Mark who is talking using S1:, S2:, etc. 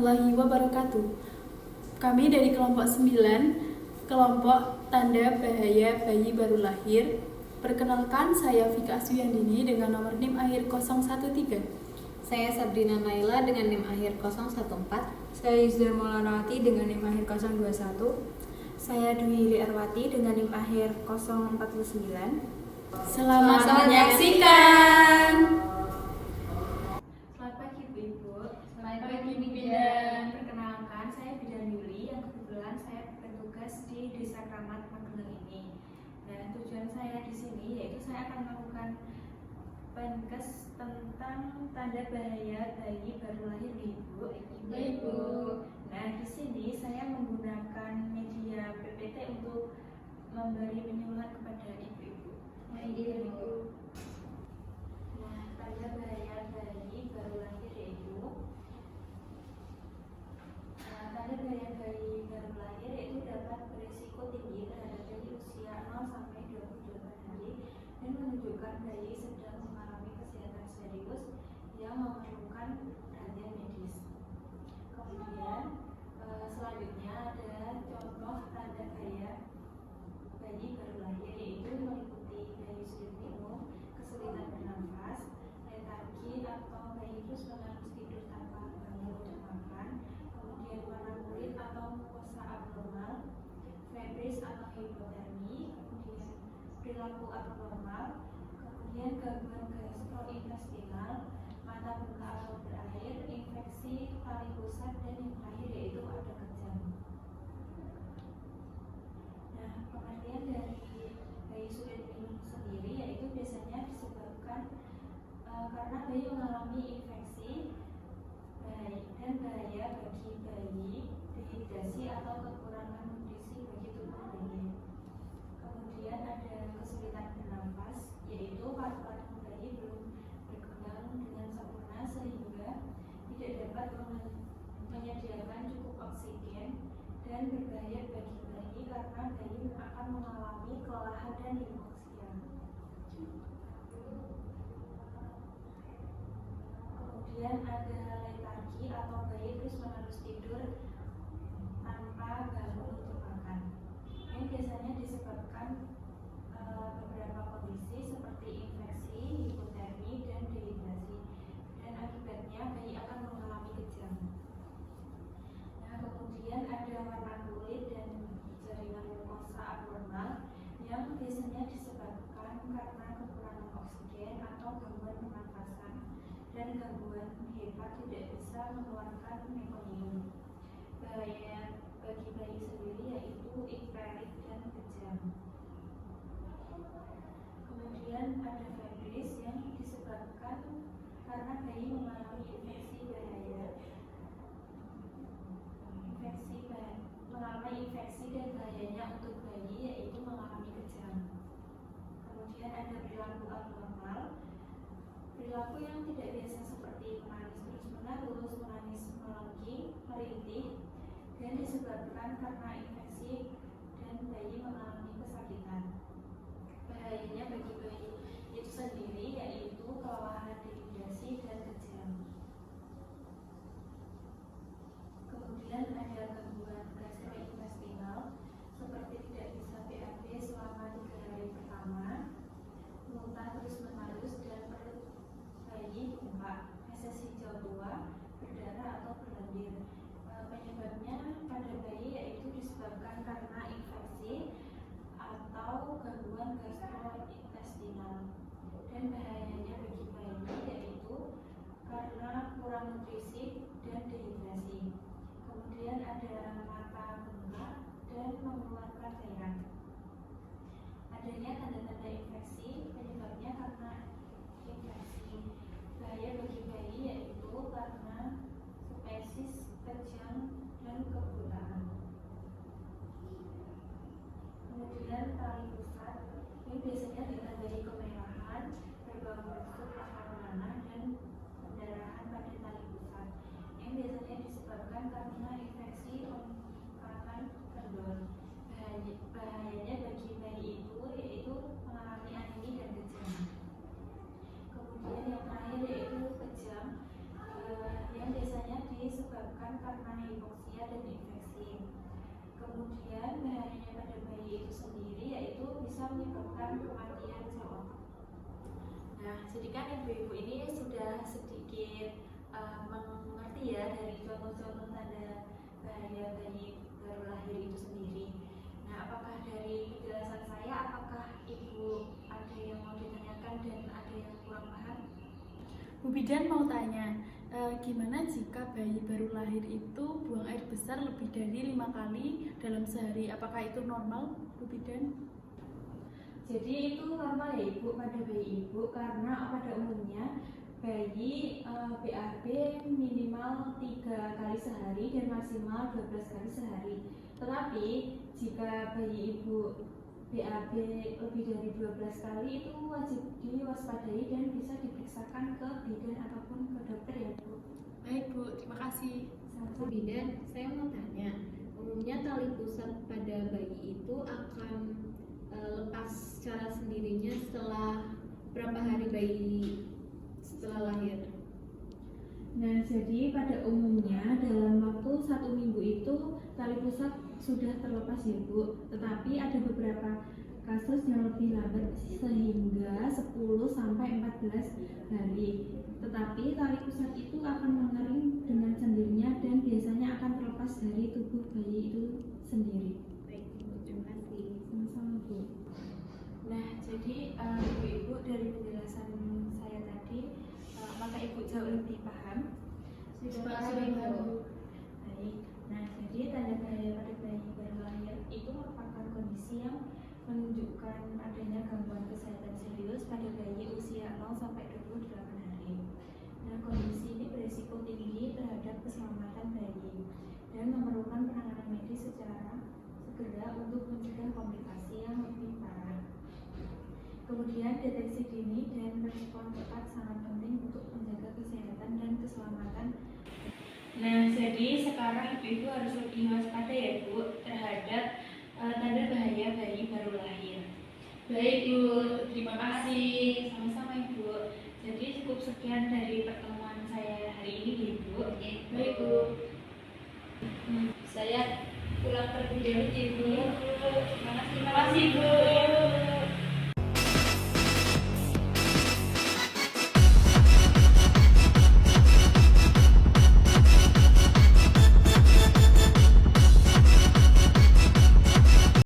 S1: warahmatullahi wabarakatuh. Kami dari kelompok 9, kelompok tanda bahaya bayi baru lahir. Perkenalkan, saya Vika Aswiyandini dengan nomor NIM akhir 013.
S2: Saya Sabrina Naila dengan NIM akhir 014.
S3: Saya Yusdar Maulanawati dengan NIM akhir 021.
S4: Saya Dwi Yuli Arwati dengan NIM akhir 049.
S1: Selamat menyaksikan.
S4: Selamat pagi Bu-Ibu.
S2: Selamat pagi Bu Bidan.
S4: Perkenalkan, saya Bidan Yuli yang kebetulan saya bertugas di Desa Kramat Magelang ini. Dan tujuan saya di sini yaitu saya akan melakukan penkes tentang tanda bahaya bayi baru lahir Ibu. Nah, di sini saya menggunakan media PPT untuk memberi penyuluhan kepada ibu-ibu. Nah, tanda bahaya bayi baru lahir yaitu tanda bahaya bayi baru lahir yaitu dapat berisiko tinggi terhadap bayi usia 0 sampai 28 hari dan menunjukkan bayi sedang mengalami kesehatan serius yang memerlukan perhatian medis. Kemudian selanjutnya ada contoh tanda bahaya bayi baru lahir yaitu meliputi bayi sulit minum, kesulitan bernafas, letargi atau bayi terus menerus tidur tanpa bangun untuk makan, kemudian warna kulit atau mukosa abnormal, febris atau hipotermi, kemudian perilaku abnormal, kemudian gangguan gastrointestinal, mata buka atau berair, infeksi tali pusat, dan yang terakhir yaitu ada kejang. Nah, pengertian dari bayi sulit minum sendiri yaitu biasanya disebabkan karena bayi mengalami infeksi dan bahaya bagi bayi, dehidrasi atau kekurangan nutrisi bagi tubuh bayi. Kemudian ada kesulitan bernafas, yaitu paru-paru bayi belum berkembang dengan sempurna sehingga tidak dapat menyediakan cukup oksigen dan berbahaya bagi bayi karena bayi akan mengalami kelelahan dan hipoksia. Kemudian ada letargi atau bayi terus menerus tidur tanpa bangun untuk makan. Ini biasanya disebabkan beberapa kondisi seperti infeksi, hipotermi, dan dehidrasi. Dan akibatnya bayi akan mengalami kejang. Nah, kemudian ada warna kulit dan jaringan mukosa abnormal yang biasanya disebabkan karena kekurangan oksigen atau gangguan pernafasan dan gangguan hepa tidak bisa mengeluarkan mekonium. Bahaya bagi bayi sendiri yaitu icterit dan kejang. Kemudian ada febris yang disebabkan karena bayi mengalami mengalami infeksi dan bahayanya untuk bayi yaitu mengalami kejang. Kemudian ada perilaku abnormal, perilaku yang tidak biasa seperti menangis terus menerus, menangis melengking, merintih, dan disebabkan karena infeksi dan bayi mengalami kesakitan. Bahayanya bagi bayi itu sendiri yaitu kelelahan, dehidrasi, dan kejang. Kemudian ada gangguan gastrointestinal seperti tidak bisa BAB selama 3 hari pertama, muntah terus menerus, dan perut bayi bengkak, feses hijau tua, berdarah atau berlendir. Penyebabnya pada bayi yaitu disebabkan karena infeksi atau gangguan gastrointestinal. Dan bahayanya bagi bayi yaitu karena kurang nutrisi dan dehidrasi. Kemudian ada contoh tanda bahaya bayi baru lahir itu sendiri. Nah, apakah dari penjelasan saya, apakah Ibu ada yang mau ditanyakan dan ada yang kurang paham?
S1: Bu Bidan mau tanya, gimana jika bayi baru lahir itu buang air besar lebih dari 5 kali dalam sehari? Apakah itu normal, Bu Bidan?
S4: Jadi itu normal ya Ibu pada bayi Ibu, karena pada umumnya bayi BAB minimal 3 kali sehari dan maksimal 12 kali sehari. Tetapi jika bayi Ibu BAB lebih dari 12 kali itu wajib diwaspadai dan bisa diperiksakan ke bidan ataupun ke dokter ya Bu.
S1: Baik Bu, terima kasih.
S2: Bu Bidan, saya mau tanya, umumnya tali pusat pada bayi itu akan lepas secara sendirinya setelah berapa hari bayi setelah lahir?
S4: Nah, jadi pada umumnya dalam waktu 1 minggu itu tali pusat sudah terlepas ya Bu. Tetapi ada beberapa kasus yang lebih lambat sehingga 10 sampai 14 hari. Tetapi tali pusat itu akan mengering dengan sendirinya dan biasanya akan terlepas dari tubuh bayi itu sendiri.
S2: Baik, Ibu, terima kasih.
S4: Sama-sama Bu. Nah, jadi Ibu-ibu dari penjelasan saya tadi, apakah Ibu jauh lebih paham? Sudah paham Ibu? Baik. Nah, jadi tanda bahaya pada bayi baru lahir itu merupakan kondisi yang menunjukkan adanya gangguan kesehatan serius pada bayi usia 0 sampai 28 hari. Nah, kondisi ini berisiko tinggi terhadap keselamatan bayi dan memerlukan penanganan medis secara segera untuk mencegah komplikasi yang lebih parah. Kemudian deteksi dini dan respon cepat sangat penting untuk menjaga kesehatan dan keselamatan. Nah, jadi sekarang ibu-ibu harus lebih waspada ya Bu terhadap tanda bahaya bayi baru lahir. Baik Bu, terima kasih. Sama-sama Ibu. Jadi cukup sekian dari pertemuan saya hari ini Ibu. Baik Bu. Saya pulang pergi dulu Ibu. Terima kasih Bu.